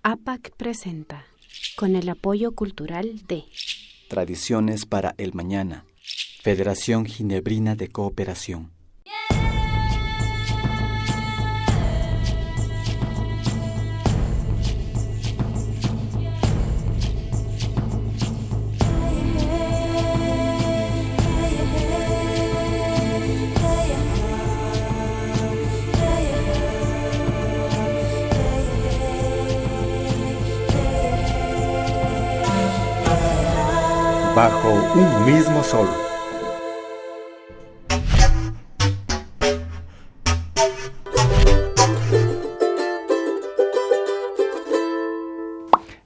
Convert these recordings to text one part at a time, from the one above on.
APAC presenta, con el apoyo cultural de Tradiciones para el Mañana, Federación Ginebrina de Cooperación. Bajo un mismo sol.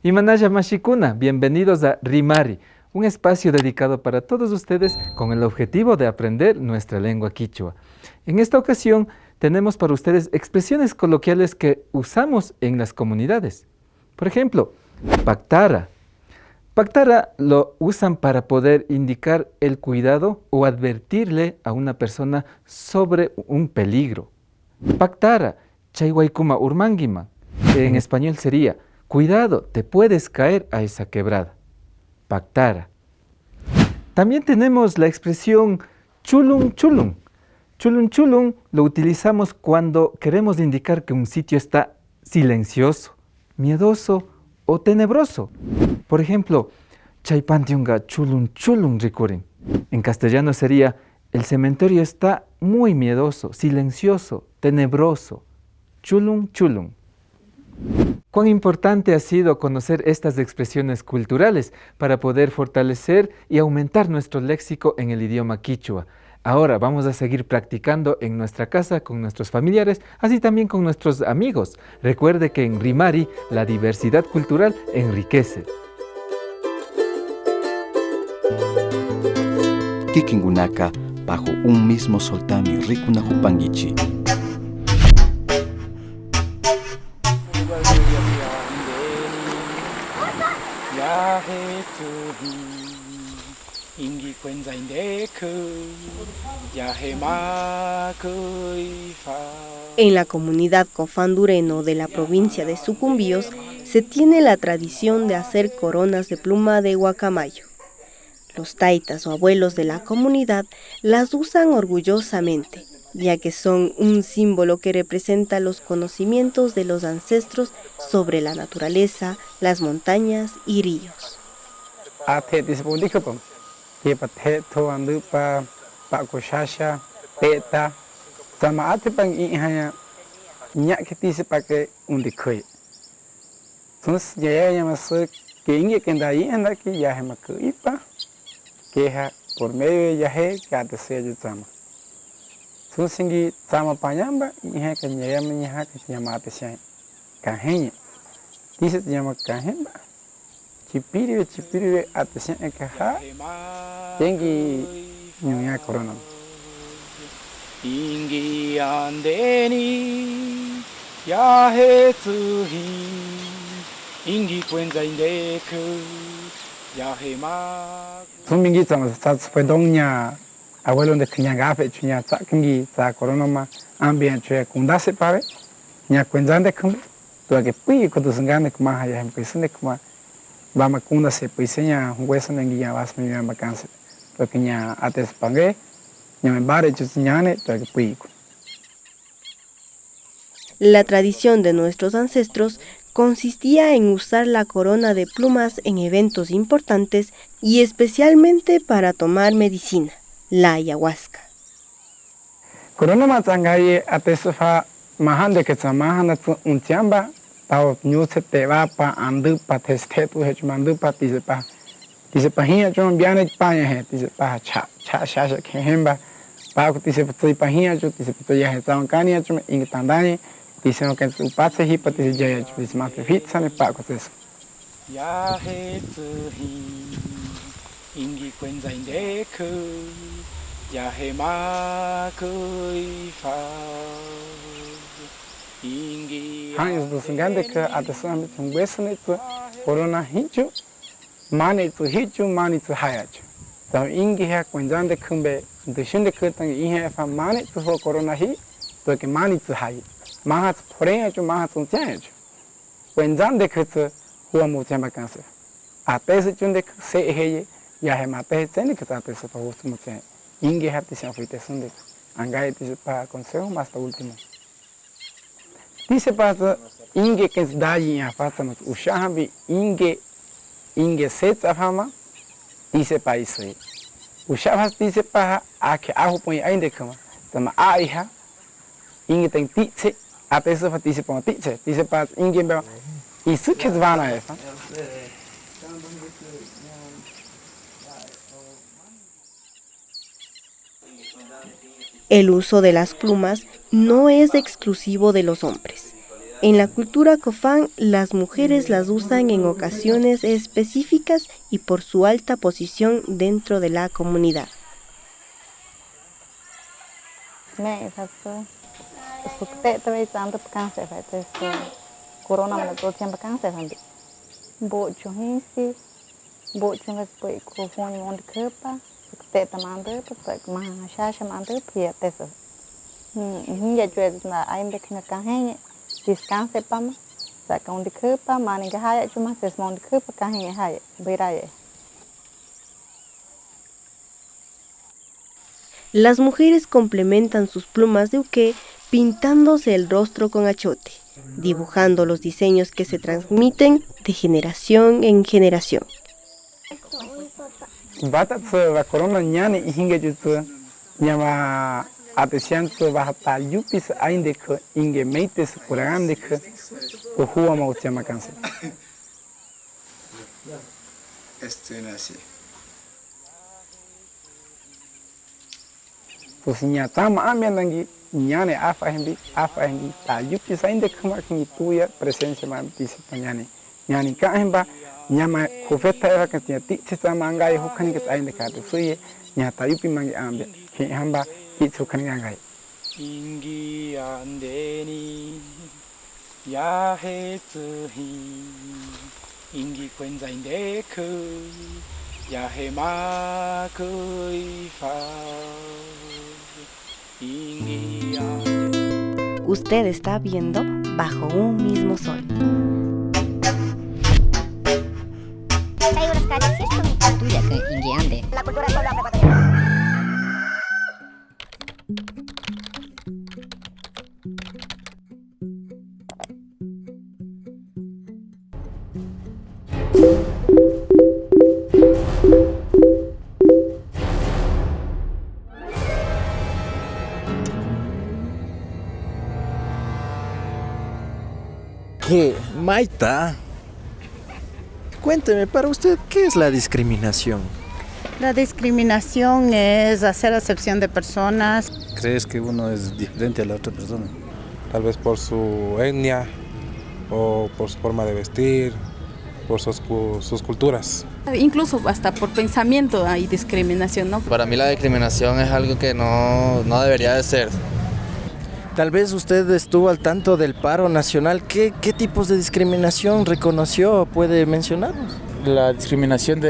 Imanaya Mashikuna, bienvenidos a Rimari, un espacio dedicado para todos ustedes con el objetivo de aprender nuestra lengua quichua. En esta ocasión tenemos para ustedes expresiones coloquiales que usamos en las comunidades. Por ejemplo, pactara. Pactara lo usan para poder indicar el cuidado o advertirle a una persona sobre un peligro. Pactara, chaywaikuma urmangima, que en español sería, cuidado, te puedes caer a esa quebrada. Pactara. También tenemos la expresión chulun chulun. Chulun chulun lo utilizamos cuando queremos indicar que un sitio está silencioso, miedoso o tenebroso. Por ejemplo, chaypantiunga chulun chulun rikurin. En castellano sería, el cementerio está muy miedoso, silencioso, tenebroso. Chulun chulun. Cuán importante ha sido conocer estas expresiones culturales para poder fortalecer y aumentar nuestro léxico en el idioma quichua. Ahora vamos a seguir practicando en nuestra casa con nuestros familiares, así también con nuestros amigos. Recuerde que en Rimari la diversidad cultural enriquece. Kikingunaka, bajo un mismo soltami rikuna hupangichi. En la comunidad cofandureno de la provincia de Sucumbíos se tiene la tradición de hacer coronas de pluma de guacamayo. Los taitas o abuelos de la comunidad las usan orgullosamente, ya que son un símbolo que representa los conocimientos de los ancestros sobre la naturaleza, las montañas y ríos. Por medio de yaje que atesea yutama. Susingi tama panyamba ihe que nyama nyaha que se llama atesea. Cajeña. Dice se llama cajemba. Chipiri atesea caja. Tengi nyuya corona. Ingi andeni yahe tuhi. Ingi cuenza indeku. Sumingi sama fue doña abuelo de Kinyagafe chunya sakingi sa coronoma ambient chue kundase pare nya kwenzande kum to que pui ko to sangane kuma ya hem pisne kuma bama kundase pisenya hueso nengi ya vas mi vacanze to que nya ates pange nya me bare chunyane to que pui. La tradición de nuestros ancestros consistía en usar la corona de plumas en eventos importantes y especialmente para tomar medicina, la ayahuasca. Corona matangaye atesofa mahande que samahana untiamba pao nyuse te va pa andu pa testetu hechmandu pa dice pa hiya chon biane pa he dice pa cha que hemba pa dice pa hiya jo dice pa ya he taon kania chon ingtandani. Dicen que su pase hipótesis ya es más difícil de pago eso. Ya es ingi cuenza indeku ya he makuifa ingi. Años dos grandes que atesan un beso neto corona hicho mani tu hicho mani tu hayacho. Então ingi ha cuenza de kumbe de shinde que tan inge fa mani tu corona hi to que mani tu hay. Mahat porém é de mahat um tianho. Cuentan de que se juega mucho más cáncer. Hasta ese chunde se eje ya se mata ese chende que trata eso para justo mucho. Inge hati se afite sonde. Angai dice para consejo más hasta último. Dice para inge que es dañi a falta nos ushabi inge set afama dice para eso. Ushabas dice para a que ajo pone ahí de cama. Tama a hija inge ten tice a peso para dice para tice dice para inge be y su que es vana esa. El uso de las plumas no es exclusivo de los hombres. En la cultura cofán, las mujeres las usan en ocasiones específicas y por su alta posición dentro de la comunidad. Teta mandar porque mahashasha mandar pia tesa hinga juez na ainda que na carrinha descanse pama saca onde cupa maninga haya chuma ses onde cupa carrinha haya beiraye. Las mujeres complementan sus plumas de uke pintándose el rostro con achote, dibujando los diseños que se transmiten de generación en generación. Batat se corona ñane y hinga jutsu llama atención se va a yupis ainde que inge meites kuragande que o huwa mau chama canse. Así. Pues ñatama ambiandangi ñane afa hembi ta yupis ainde que ma que tuya presencia ma dice ñane ñane ka hemba nyama kofeta era que tinha tita mangai hokani que ainda cada suye nyata yupi mangi ambe que hamba itu hokani mangai ingi andeni ya hetsuhi ingi kwenza indeku ya hema kuifa ingi Usted está viendo Bajo un mismo sol. La cultura ¿Qué? Maita, cuénteme, para usted, ¿qué es la discriminación? La discriminación es hacer acepción de personas. ¿Crees que uno es diferente a la otra persona? Tal vez por su etnia o por su forma de vestir, por sus culturas. Incluso hasta por pensamiento hay discriminación, ¿no? Para mí la discriminación es algo que no debería de ser. Tal vez usted estuvo al tanto del paro nacional. ¿Qué tipos de discriminación reconoció? ¿Puede mencionarnos? La discriminación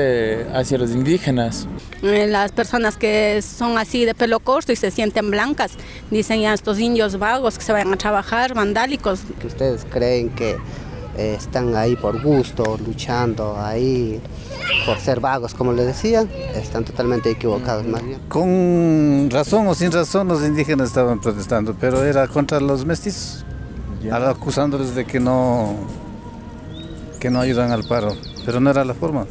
hacia los indígenas. Las personas que son así de pelo corto y se sienten blancas, dicen a estos indios vagos que se vayan a trabajar, vandálicos. Que ustedes creen que están ahí por gusto, luchando ahí por ser vagos, como les decía, están totalmente equivocados más bien. Con razón o sin razón los indígenas estaban protestando, pero era contra los mestizos, acusándoles de que no ayudan al paro, pero no era la forma.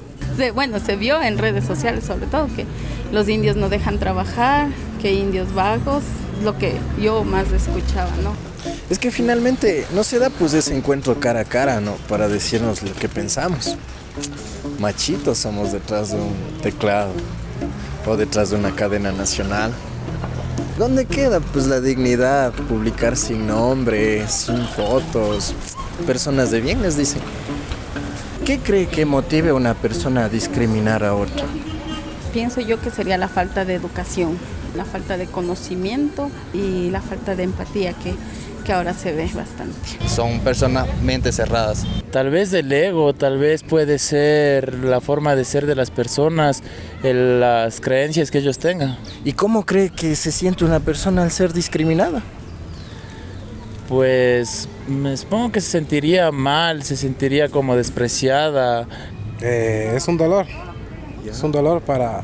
Bueno, se vio en redes sociales sobre todo que los indios no dejan trabajar, que indios vagos, lo que yo más escuchaba, ¿no? Es que finalmente no se da pues ese encuentro cara a cara, ¿no? Para decirnos lo que pensamos. Machitos somos detrás de un teclado o detrás de una cadena nacional. ¿Dónde queda pues la dignidad? Publicar sin nombre, sin fotos. Personas de bien les dicen. ¿Qué cree que motive a una persona a discriminar a otra? Pienso yo que sería la falta de educación, la falta de conocimiento y la falta de empatía que ahora se ve bastante. Son personas mentes cerradas. Tal vez el ego, tal vez puede ser la forma de ser de las personas, las creencias que ellos tengan. ¿Y cómo cree que se siente una persona al ser discriminada? pues me supongo que se sentiría mal, se sentiría como despreciada. Es un dolor, es un dolor para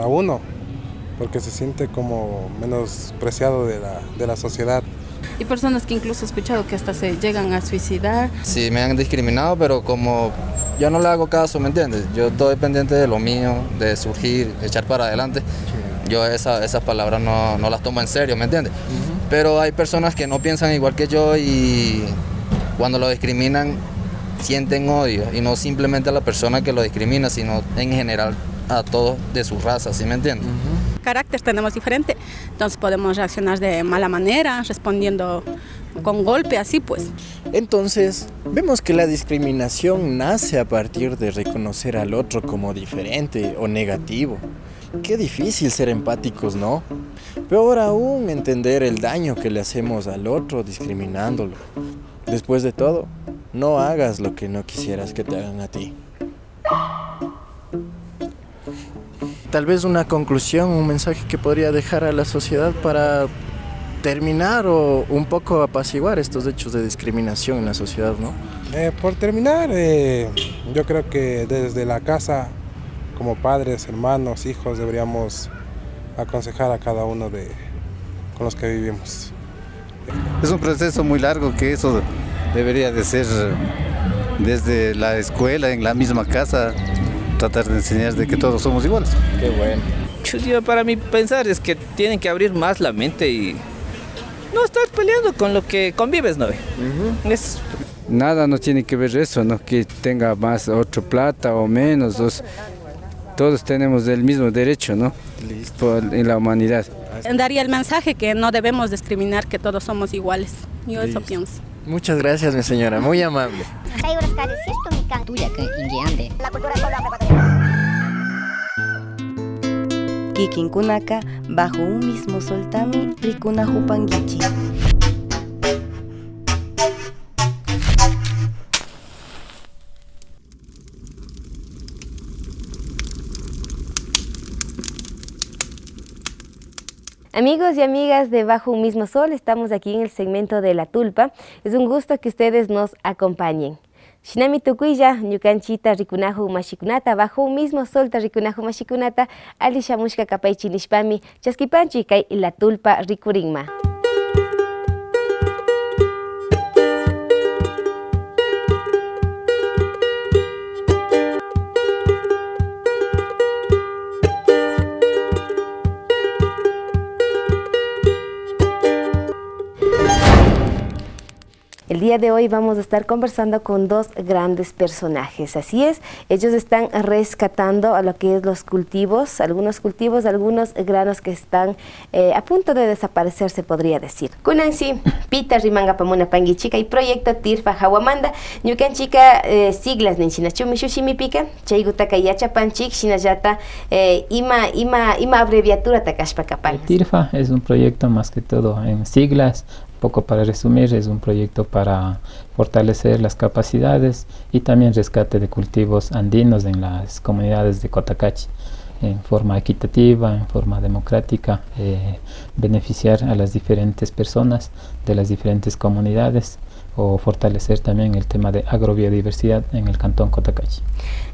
uno, porque se siente como menospreciado de la sociedad. Y personas que incluso he escuchado que hasta se llegan a suicidar. Sí, me han discriminado, pero como yo no le hago caso, ¿me entiendes? Yo estoy pendiente de lo mío, de surgir, echar para adelante. Yo esas palabras no las tomo en serio, ¿me entiendes? Pero hay personas que no piensan igual que yo y cuando lo discriminan sienten odio, y no simplemente a la persona que lo discrimina, sino en general a todos de su raza, ¿sí me entiendes? Carácter tenemos diferente, entonces podemos reaccionar de mala manera, respondiendo con golpe, así pues. Entonces, vemos que la discriminación nace a partir de reconocer al otro como diferente o negativo. Qué difícil ser empáticos, ¿no? Peor aún entender el daño que le hacemos al otro discriminándolo. Después de todo, no hagas lo que no quisieras que te hagan a ti. Tal vez una conclusión, un mensaje que podría dejar a la sociedad para terminar o un poco apaciguar estos hechos de discriminación en la sociedad, ¿no? Por terminar, yo creo que desde la casa, como padres, hermanos, hijos, deberíamos aconsejar a cada uno con los que vivimos. Es un proceso muy largo que eso debería de ser desde la escuela, en la misma casa, tratar de enseñar de que todos somos iguales. Qué bueno. Yo, para mí pensar es que tienen que abrir más la mente y no estar peleando con lo que convives, ¿no? Nada no tiene que ver eso, no que tenga más otro plata o menos, todos tenemos el mismo derecho, ¿no? En la humanidad. Daría el mensaje que no debemos discriminar, que todos somos iguales. Yo eso pienso. Muchas gracias, mi señora, muy amable. Kikinkunaka, bajo un mismo soltami, rikuna hupangichi. Amigos y amigas de Bajo un mismo sol, estamos aquí en el segmento de La Tulpa. Es un gusto que ustedes nos acompañen. Shinami tukuya, ñukanchita rikunahu mashikunata, bajo un mismo sol rikunahu mashikunata, ali shamushka kapaychi nishpami, chaskipanchi kay La Tulpa rikurinma. El día de hoy vamos a estar conversando con dos grandes personajes, así es, ellos están rescatando a lo que es los cultivos, algunos granos que están a punto de desaparecer, se podría decir. Kunansi, pita rimanga pamuna pangichica y proyecto Tirfa Hawamanda, ñukanchika siglas ninchina chumi shushimi pika, chaygutaka yachapanchik, shinayata ima abreviatura takashpa kapan. Tirfa es un proyecto más que todo en siglas. Poco para resumir, es un proyecto para fortalecer las capacidades y también rescate de cultivos andinos en las comunidades de Cotacachi en forma equitativa, en forma democrática, beneficiar a las diferentes personas de las diferentes comunidades o fortalecer también el tema de agrobiodiversidad en el cantón Cotacachi.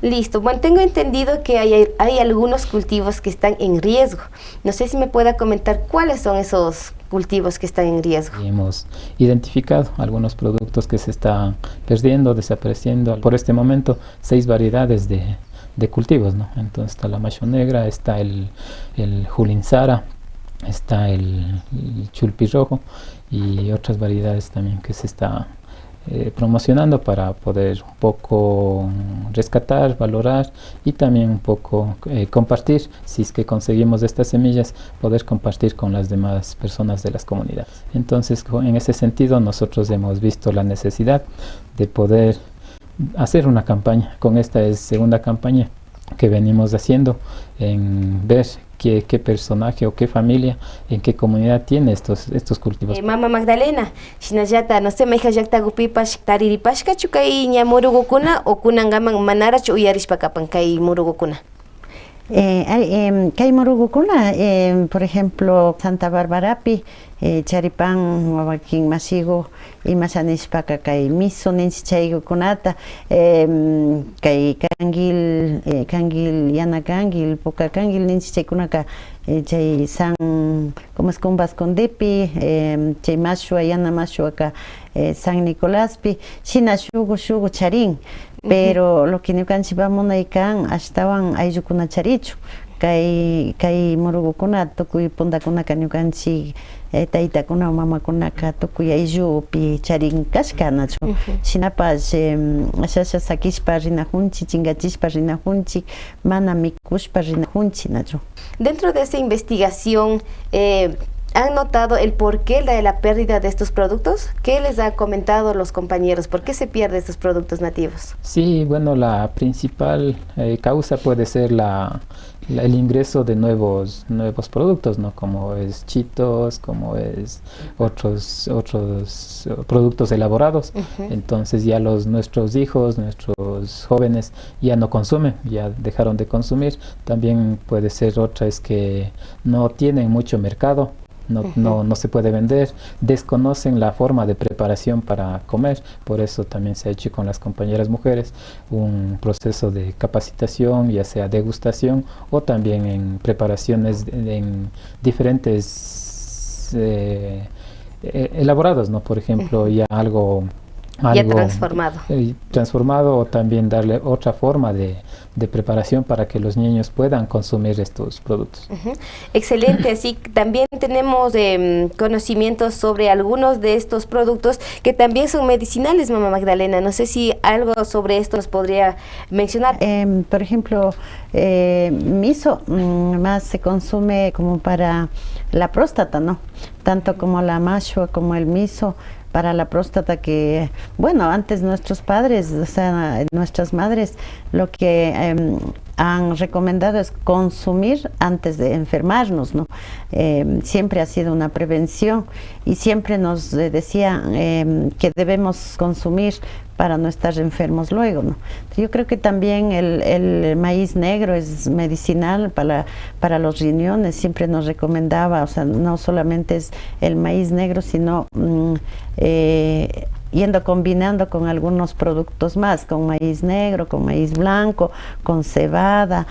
Listo, bueno, tengo entendido que hay algunos cultivos que están en riesgo. No sé si me pueda comentar cuáles son esos cultivos que están en riesgo. Y hemos identificado algunos productos que se están perdiendo, desapareciendo. Por este momento, 6 variedades de cultivos, ¿no? Entonces está la macho negra, está el julinsara, está el chulpi rojo y otras variedades también que se está promocionando para poder un poco rescatar, valorar y también un poco compartir, si es que conseguimos estas semillas, poder compartir con las demás personas de las comunidades. Entonces, en ese sentido, nosotros hemos visto la necesidad de poder hacer una campaña. Con esta es segunda campaña que venimos haciendo en ver qué personaje o qué familia, en qué comunidad tiene estos cultivos. Mama Magdalena, shinallata, no sé, me hija yakta gupipash, tariripashka chukay ñamurugukuna o kunangaman manarach uyarishpakapan kay murugukuna. Kay murugukuna, por ejemplo, Santa Barbarapi, charipan wawakin masigo imasanishpaka kay miso ninchik chaykunata kay kangil yana kangil puka kangil ninchik chaykunaka chay san como es Kumbaskundipi chay mashua yana mashuaka San Nicoláspi shina shugu charin pero lo que ñukanchik munaykan ashtawan ayllukuna charichu kay murugukuna tukuy puntakunaka ñukanchik taytakuna mamakunaka tukuy ayllupi charin kashka nachu shinapash ashasha sakishpa rinajunchik chinkachishpa rinajunchik mana mikushpa rinajunchik nachu. Dentro de esa investigación ¿han notado el porqué de la pérdida de estos productos? ¿Qué les han comentado los compañeros? ¿Por qué se pierden estos productos nativos? Sí, bueno, la principal causa puede ser el ingreso de nuevos productos, ¿no? Como es chitos, como es otros productos elaborados. Entonces ya nuestros hijos, nuestros jóvenes ya no consumen, ya dejaron de consumir. También puede ser otra, es que no tienen mucho mercado. No se puede vender, desconocen la forma de preparación para comer, por eso también se ha hecho con las compañeras mujeres un proceso de capacitación, ya sea degustación o también en preparaciones en diferentes elaborados, ¿no? Por ejemplo, ya algo transformado o también darle otra forma de preparación para que los niños puedan consumir estos productos. Excelente, así también tenemos conocimientos sobre algunos de estos productos que también son medicinales, mamá Magdalena. No sé si algo sobre esto nos podría mencionar. Por ejemplo, miso más se consume como para la próstata, ¿no? Tanto como la mashua como el miso para la próstata, que bueno, antes nuestros padres, o sea, nuestras madres, lo que han recomendado es consumir antes de enfermarnos, ¿no? Siempre ha sido una prevención y siempre nos decían que debemos consumir para no estar enfermos luego, ¿no? Yo creo que también el maíz negro es medicinal para los riñones, siempre nos recomendaba, o sea, no solamente es el maíz negro, sino combinando con algunos productos más, con maíz negro, con maíz blanco, con cebada,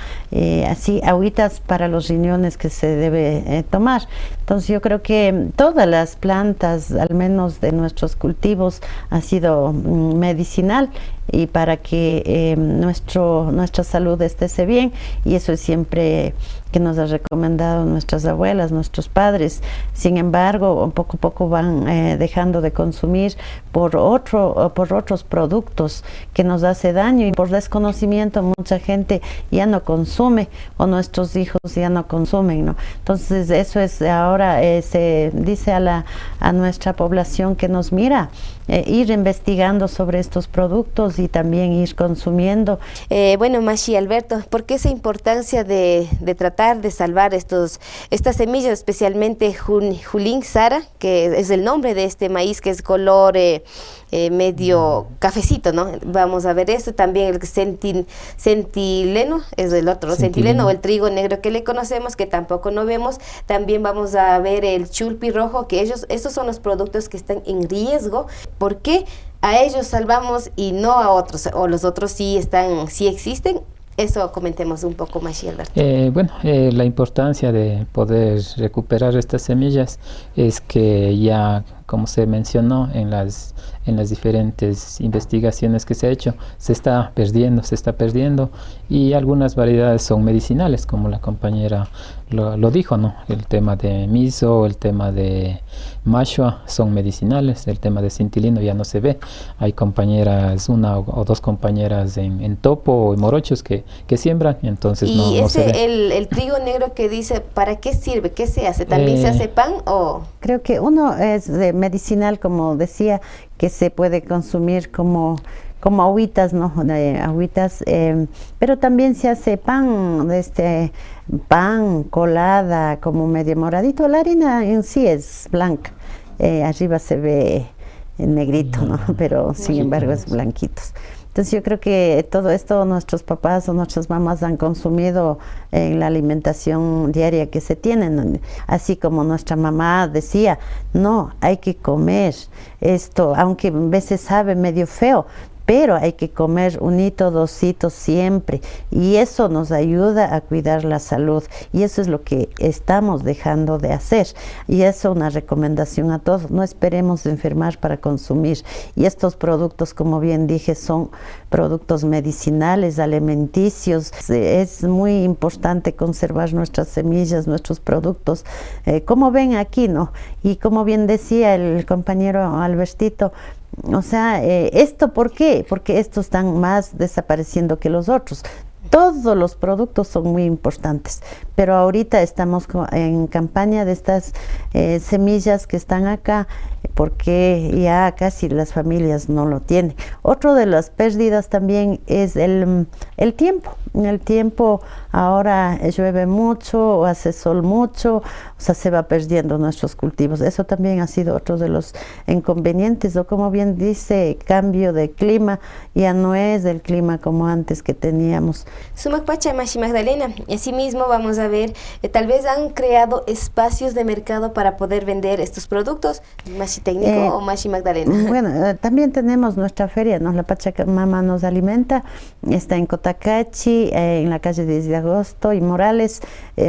así agüitas para los riñones que se debe tomar. Entonces yo creo que todas las plantas, al menos de nuestros cultivos, han sido medicinal y para que nuestra salud esté bien, y eso es siempre que nos ha recomendado nuestras abuelas, nuestros padres. Sin embargo, poco a poco van dejando de consumir por otros productos que nos hace daño, y por desconocimiento mucha gente ya no consume, o nuestros hijos ya no consumen, ¿no? Entonces eso es ahora se dice a nuestra población que nos mira, ir investigando sobre estos productos y también ir consumiendo. Bueno, Mashi, Alberto, ¿por qué esa importancia de tratar de salvar estas semillas, especialmente Julín Sara, que es el nombre de este maíz que es color medio cafecito, ¿no? Vamos a ver eso. También el centileno es el otro, centileno, o el trigo negro que le conocemos, que tampoco no vemos. También vamos a ver el chulpi rojo, que estos son los productos que están en riesgo. ¿Por qué a ellos salvamos y no a otros? ¿O los otros sí existen? Eso comentemos un poco más, Alberto. Bueno, la importancia de poder recuperar estas semillas es que ya, como se mencionó en las diferentes investigaciones que se ha hecho, se está perdiendo, y algunas variedades son medicinales, como la compañera lo dijo, ¿no? El tema de miso, el tema de mashua son medicinales, el tema de cintilino ya no se ve. Hay compañeras, una o dos compañeras en Topo y Morochos que siembran, y entonces no se ve. El trigo negro que dice, ¿para qué sirve? ¿Qué se hace? ¿También se hace pan o...? Creo que uno es medicinal, como decía, que se puede consumir como agüitas, ¿no? Agüitas, pero también se hace pan, pan colada, como medio moradito. La harina en sí es blanca, arriba se ve negrito, ¿no? Pero sin embargo es blanquitos. Entonces yo creo que todo esto nuestros papás o nuestras mamás han consumido en la alimentación diaria que se tienen, así como nuestra mamá decía, no, hay que comer esto, aunque a veces sabe medio feo, pero hay que comer 1 hito, 2 hitos siempre, y eso nos ayuda a cuidar la salud, y eso es lo que estamos dejando de hacer, y eso es una recomendación a todos, no esperemos enfermar para consumir, y estos productos, como bien dije, son productos medicinales, alimenticios, es muy importante conservar nuestras semillas, nuestros productos, como ven aquí, ¿no? Y como bien decía el compañero Albertito, o sea, ¿esto por qué? Porque estos están más desapareciendo que los otros. Todos los productos son muy importantes, pero ahorita estamos en campaña de estas semillas que están acá, porque ya casi las familias no lo tienen. Otro de las pérdidas también es el tiempo. El tiempo ahora llueve mucho o hace sol mucho, o sea, se va perdiendo nuestros cultivos. Eso también ha sido otro de los inconvenientes, o como bien dice, cambio de clima, ya no es el clima como antes que teníamos. Sumac Pacha, Mashi Magdalena, asimismo vamos a ver, tal vez han creado espacios de mercado para poder vender estos productos, Mashi Técnico o Mashi Magdalena. Bueno, también tenemos nuestra feria, ¿no? La Pachamama nos alimenta, está en Cotacachi, en la calle 10 de agosto y Morales,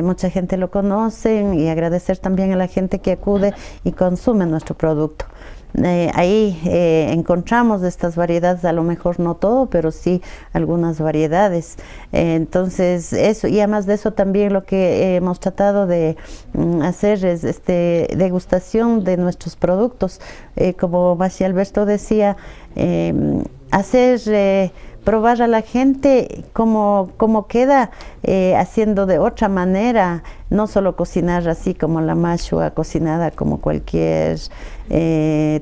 mucha gente lo conoce, y agradecer también a la gente que acude y consume nuestro producto. Ahí encontramos estas variedades, a lo mejor no todo, pero sí algunas variedades. Entonces eso, y además de eso también lo que hemos tratado de hacer es degustación de nuestros productos, como Mashi Alberto decía, hacer probar a la gente cómo queda haciendo de otra manera, no solo cocinar así como la mashua cocinada como cualquier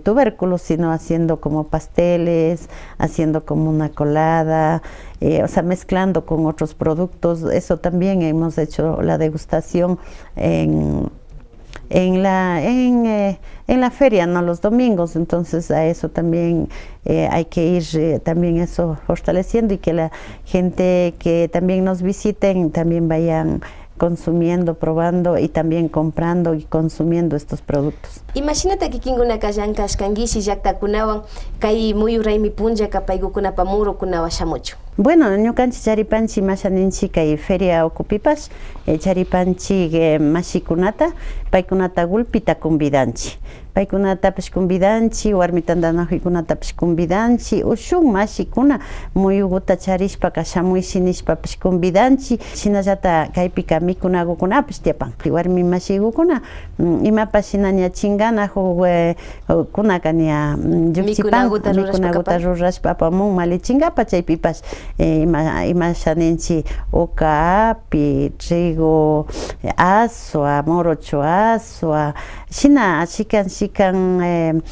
tubérculo, sino haciendo como pasteles, haciendo como una colada, o sea, mezclando con otros productos. Eso también hemos hecho la degustación en la feria, no los domingos. Entonces a eso también hay que ir también eso fortaleciendo, y que la gente que también nos visiten también vayan consumiendo, probando y también comprando y consumiendo estos productos. Imagínate que kinguna kayanka ashkangishi llaqtakunawan kay muyuraymi punlla kapaykukunapa muru kunawa shamuchu. Bueno, ñukanchik charipanchik mashaninchik kay feria ukupipash, charipanchik mashikunata, paykunata gulpita convidanchik. Paykunatapish convidanchik, warmi tandanakuykунatapish convidanchik, ushun mashikuna muyuguta charishpa shamuyshi nishpapish convidanchik, shinallata kaypika mikunakunapish tiapan. Warmi mashikukuna imapash shina ña chingana kunaka ña llukchipan, mikunakuta rurashpa apamun malichinkapa, chaypipash ima shaninchik oca api, trigo aswa, morocho aswa, shina shikan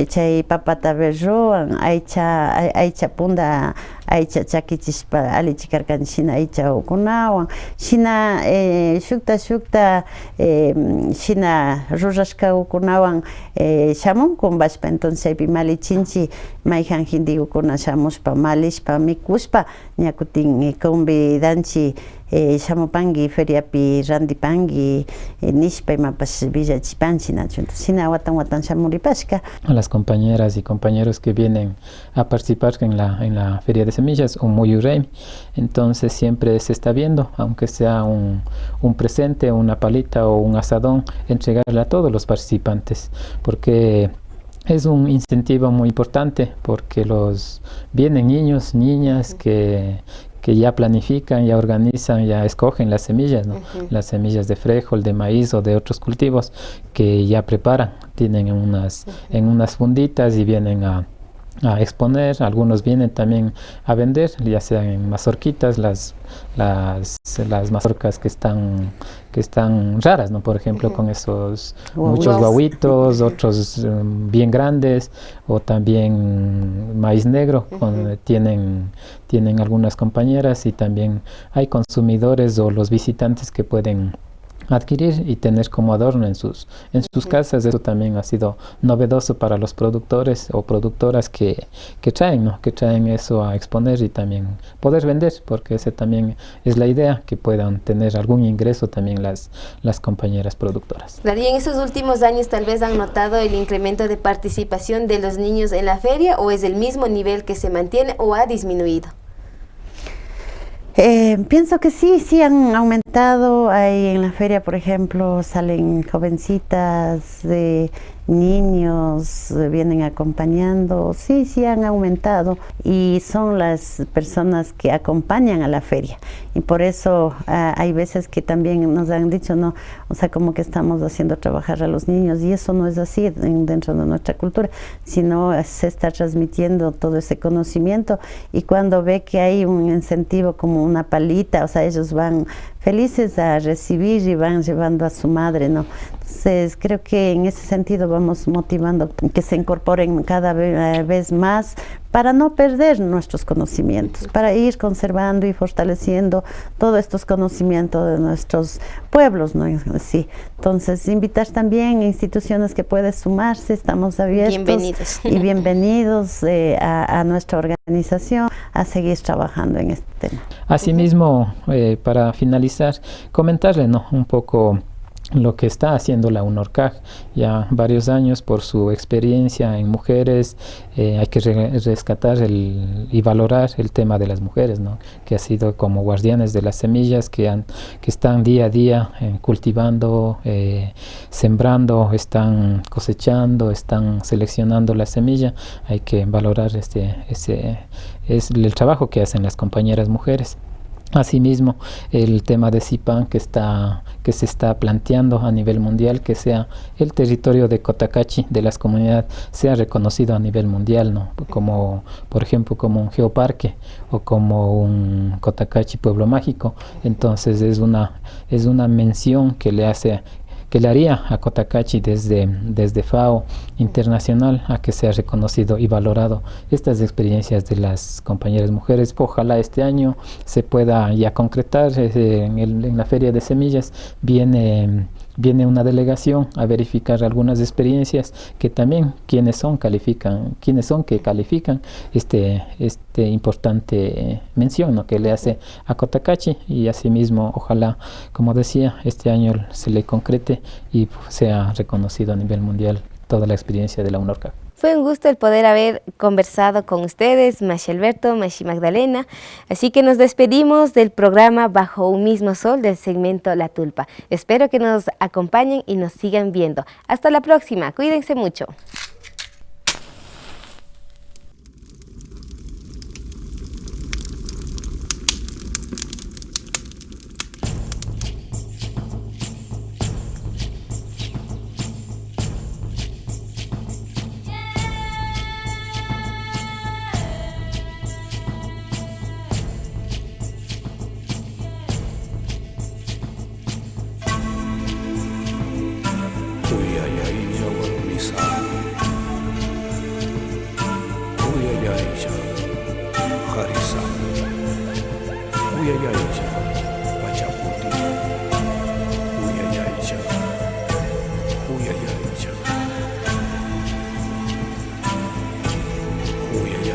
chay papata berrowan, aycha punda aycha chakichishpa alichikarkan shina aycha ukunawan, shina shukta shina rurashka ukunawan shamunkun bashpa. Entonces chaypi malichinchi mayjan hindigukuna shamushpa malishpa mikushpa ñakutin convidanchi shamupangi feriapi randipangi nishpa imapash villachipanchi nachu. Shina watan shamuripashka. A las compañeras y compañeros que vienen a participar en la Feria de Semillas o Muyuraymi, entonces siempre se está viendo, aunque sea un presente, una palita o un asadón, entregarle a todos los participantes, porque es un incentivo muy importante, porque vienen niños, niñas que ya planifican, ya organizan, ya escogen las semillas, ¿no? Las semillas de frijol, de maíz o de otros cultivos que ya preparan, tienen en unas funditas y vienen a exponer. Algunos vienen también a vender, ya sean en mazorquitas, las mazorcas que están raras, ¿no? Por ejemplo, con esos muchos guaguitos, otros bien grandes, o también maíz negro, tienen algunas compañeras, y también hay consumidores o los visitantes que pueden adquirir y tener como adorno en sus casas. Eso también ha sido novedoso para los productores o productoras que traen, ¿no? Que traen eso a exponer y también poder vender, porque esa también es la idea, que puedan tener algún ingreso también las compañeras productoras. Claro, y en estos últimos años tal vez han notado el incremento de participación de los niños en la feria, o es el mismo nivel que se mantiene o ha disminuido. Pienso que sí han aumentado. Ahí en la feria, por ejemplo, salen jovencitas, niños, vienen acompañando. Sí han aumentado y son las personas que acompañan a la feria. Y por eso hay veces que también nos han dicho, no, o sea, como que estamos haciendo trabajar a los niños, y eso no es así dentro de nuestra cultura, sino se está transmitiendo todo ese conocimiento, y cuando ve que hay un incentivo como una palita, o sea, ellos van felices a recibir y van llevando a su madre, ¿no? Entonces creo que en ese sentido vamos motivando que se incorporen cada vez más, para no perder nuestros conocimientos, para ir conservando y fortaleciendo todos estos conocimientos de nuestros pueblos, ¿no? Sí. Entonces, invitar también instituciones que pueden sumarse, estamos abiertos y bienvenidos a nuestra organización a seguir trabajando en este tema. Asimismo, para finalizar, comentarle, ¿no?, un poco lo que está haciendo la UNORCAG ya varios años por su experiencia en mujeres. Hay que rescatar y valorar el tema de las mujeres, ¿no?, que ha sido como guardianes de las semillas, que están día a día cultivando, sembrando, están cosechando, están seleccionando la semilla. Hay que valorar es el trabajo que hacen las compañeras mujeres. Asimismo, el tema de CIPAN que se está planteando a nivel mundial, que sea el territorio de Cotacachi, de las comunidades, sea reconocido a nivel mundial, ¿no?, como, por ejemplo, como un geoparque o como un Cotacachi pueblo mágico. Entonces es una mención que le haría a Cotacachi desde FAO Internacional, a que sea reconocido y valorado estas experiencias de las compañeras mujeres. Ojalá este año se pueda ya concretar. En la Feria de Semillas viene una delegación a verificar algunas experiencias, que también quienes son que califican este importante mención, ¿no?, que le hace a Cotacachi. Y asimismo, ojalá, como decía, este año se le concrete y sea reconocido a nivel mundial toda la experiencia de la UNORCAG. Fue un gusto el poder haber conversado con ustedes, Mashi Alberto, Mashi Magdalena. Así que nos despedimos del programa Bajo un mismo sol del segmento La Tulpa. Espero que nos acompañen y nos sigan viendo. Hasta la próxima. Cuídense mucho. Uya ya,